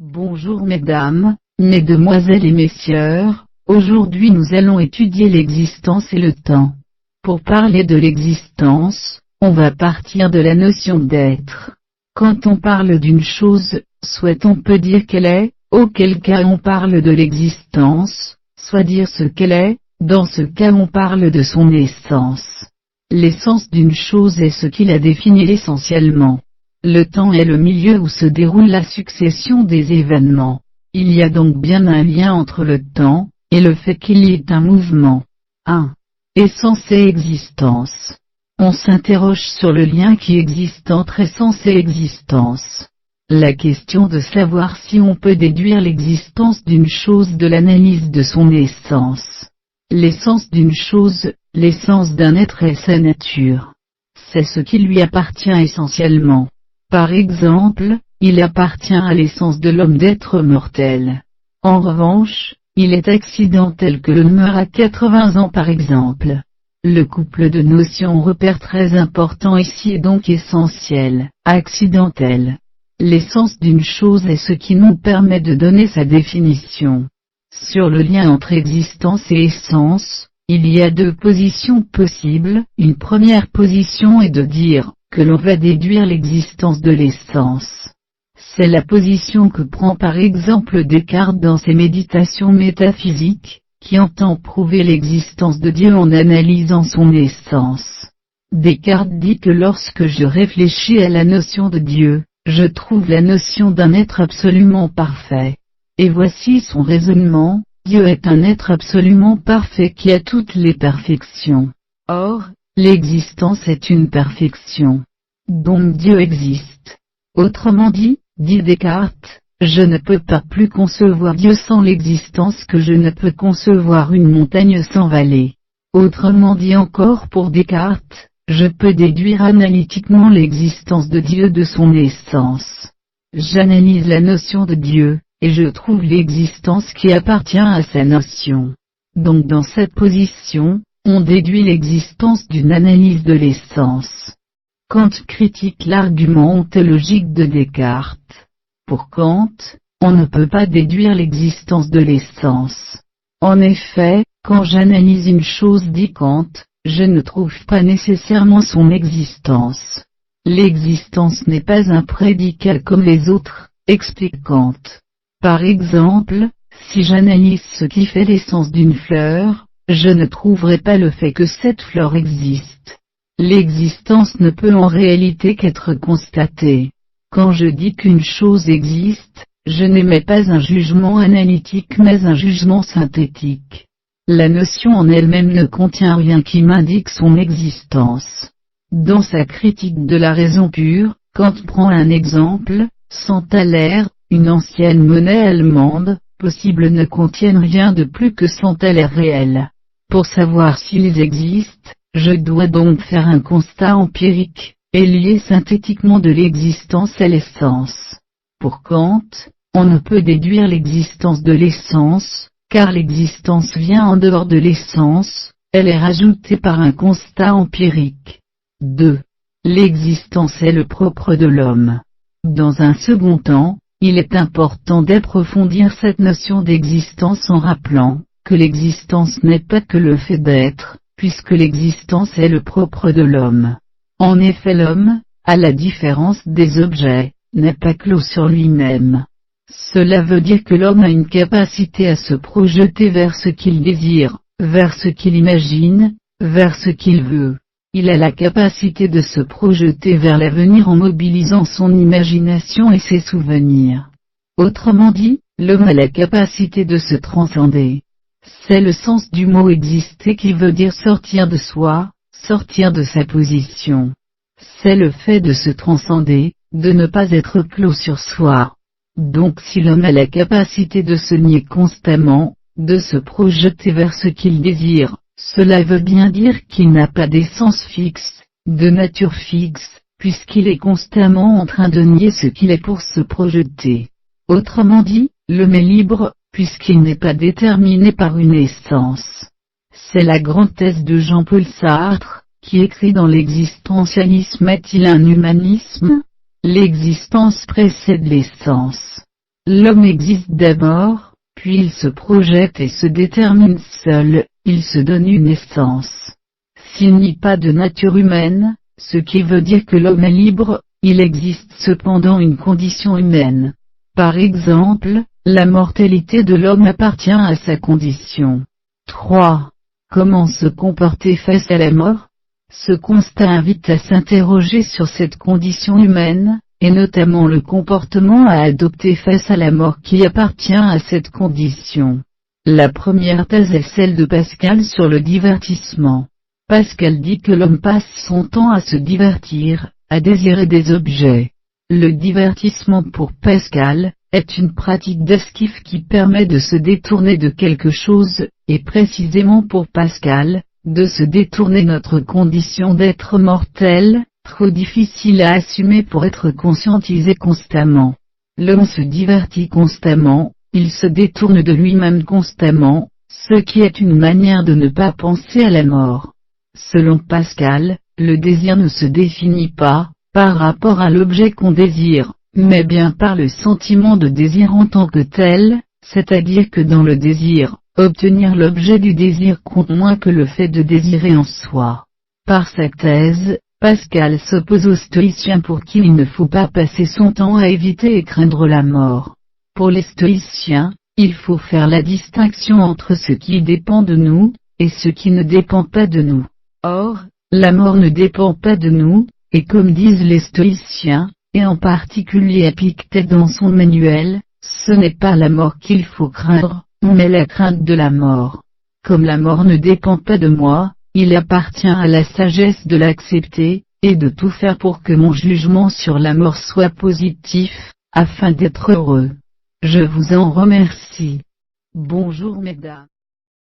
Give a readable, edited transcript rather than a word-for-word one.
Bonjour mesdames, mesdemoiselles et messieurs, aujourd'hui nous allons étudier l'existence et le temps. Pour parler de l'existence, on va partir de la notion d'être. Quand on parle d'une chose, soit on peut dire qu'elle est, auquel cas on parle de l'existence, soit dire ce qu'elle est, dans ce cas on parle de son essence. L'essence d'une chose est ce qui la définit essentiellement. Le temps est le milieu où se déroule la succession des événements. Il y a donc bien un lien entre le temps, et le fait qu'il y ait un mouvement. 1. Essence et existence. On s'interroge sur le lien qui existe entre essence et existence. La question de savoir si on peut déduire l'existence d'une chose de l'analyse de son essence. L'essence d'une chose, l'essence d'un être est sa nature. C'est ce qui lui appartient essentiellement. Par exemple, il appartient à l'essence de l'homme d'être mortel. En revanche, il est accidentel que l'on meure à 80 ans par exemple. Le couple de notions repère très important ici est donc essentiel, accidentel. L'essence d'une chose est ce qui nous permet de donner sa définition. Sur le lien entre existence et essence, il y a deux positions possibles. Une première position est de dire que l'on va déduire l'existence de l'essence. C'est la position que prend par exemple Descartes dans ses méditations métaphysiques, qui entend prouver l'existence de Dieu en analysant son essence. Descartes dit que lorsque je réfléchis à la notion de Dieu, je trouve la notion d'un être absolument parfait. Et voici son raisonnement, Dieu est un être absolument parfait qui a toutes les perfections. Or, l'existence est une perfection. Donc Dieu existe. Autrement dit Descartes, je ne peux pas plus concevoir Dieu sans l'existence que je ne peux concevoir une montagne sans vallée. Autrement dit encore pour Descartes, je peux déduire analytiquement l'existence de Dieu de son essence. J'analyse la notion de Dieu, et je trouve l'existence qui appartient à sa notion. Donc dans cette position, on déduit l'existence d'une analyse de l'essence. Kant critique l'argument ontologique de Descartes. Pour Kant, on ne peut pas déduire l'existence de l'essence. En effet, quand j'analyse une chose dit Kant, je ne trouve pas nécessairement son existence. L'existence n'est pas un prédicat comme les autres, explique Kant. Par exemple, si j'analyse ce qui fait l'essence d'une fleur, je ne trouverai pas le fait que cette fleur existe. L'existence ne peut en réalité qu'être constatée. Quand je dis qu'une chose existe, je n'émets pas un jugement analytique mais un jugement synthétique. La notion en elle-même ne contient rien qui m'indique son existence. Dans sa critique de la raison pure, Kant prend un exemple, 100 thalers, une ancienne monnaie allemande, possible ne contiennent rien de plus que 100 thalers réels. Pour savoir s'ils existent, je dois donc faire un constat empirique, et lier synthétiquement de l'existence à l'essence. Pour Kant, on ne peut déduire l'existence de l'essence, car l'existence vient en dehors de l'essence, elle est rajoutée par un constat empirique. 2. L'existence est le propre de l'homme. Dans un second temps, il est important d'approfondir cette notion d'existence en rappelant que l'existence n'est pas que le fait d'être, puisque l'existence est le propre de l'homme. En effet l'homme, à la différence des objets, n'est pas clos sur lui-même. Cela veut dire que l'homme a une capacité à se projeter vers ce qu'il désire, vers ce qu'il imagine, vers ce qu'il veut. Il a la capacité de se projeter vers l'avenir en mobilisant son imagination et ses souvenirs. Autrement dit, l'homme a la capacité de se transcender. C'est le sens du mot exister qui veut dire sortir de soi, sortir de sa position. C'est le fait de se transcender, de ne pas être clos sur soi. Donc si l'homme a la capacité de se nier constamment, de se projeter vers ce qu'il désire, cela veut bien dire qu'il n'a pas d'essence fixe, de nature fixe, puisqu'il est constamment en train de nier ce qu'il est pour se projeter. Autrement dit, l'homme est libre, puisqu'il n'est pas déterminé par une essence. C'est la grande thèse de Jean-Paul Sartre, qui écrit dans l'existentialisme est-il un humanisme ? L'existence précède l'essence. L'homme existe d'abord, puis il se projette et se détermine seul, il se donne une essence. S'il n'y a pas de nature humaine, ce qui veut dire que l'homme est libre, il existe cependant une condition humaine. Par exemple, la mortalité de l'homme appartient à sa condition. 3. Comment se comporter face à la mort? Ce constat invite à s'interroger sur cette condition humaine, et notamment le comportement à adopter face à la mort qui appartient à cette condition. La première thèse est celle de Pascal sur le divertissement. Pascal dit que l'homme passe son temps à se divertir, à désirer des objets. Le divertissement pour Pascal, est une pratique d'esquive qui permet de se détourner de quelque chose, et précisément pour Pascal, de se détourner notre condition d'être mortel, trop difficile à assumer pour être conscientisé constamment. L'homme se divertit constamment, il se détourne de lui-même constamment, ce qui est une manière de ne pas penser à la mort. Selon Pascal, le désir ne se définit pas, par rapport à l'objet qu'on désire, mais bien par le sentiment de désir en tant que tel, c'est-à-dire que dans le désir, obtenir l'objet du désir compte moins que le fait de désirer en soi. Par sa thèse, Pascal s'oppose aux stoïciens pour qui il ne faut pas passer son temps à éviter et craindre la mort. Pour les stoïciens, il faut faire la distinction entre ce qui dépend de nous, et ce qui ne dépend pas de nous. Or, la mort ne dépend pas de nous, et comme disent les stoïciens, et en particulier Épictète dans son manuel, ce n'est pas la mort qu'il faut craindre, mais la crainte de la mort. Comme la mort ne dépend pas de moi, il appartient à la sagesse de l'accepter, et de tout faire pour que mon jugement sur la mort soit positif, afin d'être heureux. Je vous en remercie. Bonjour mesdames.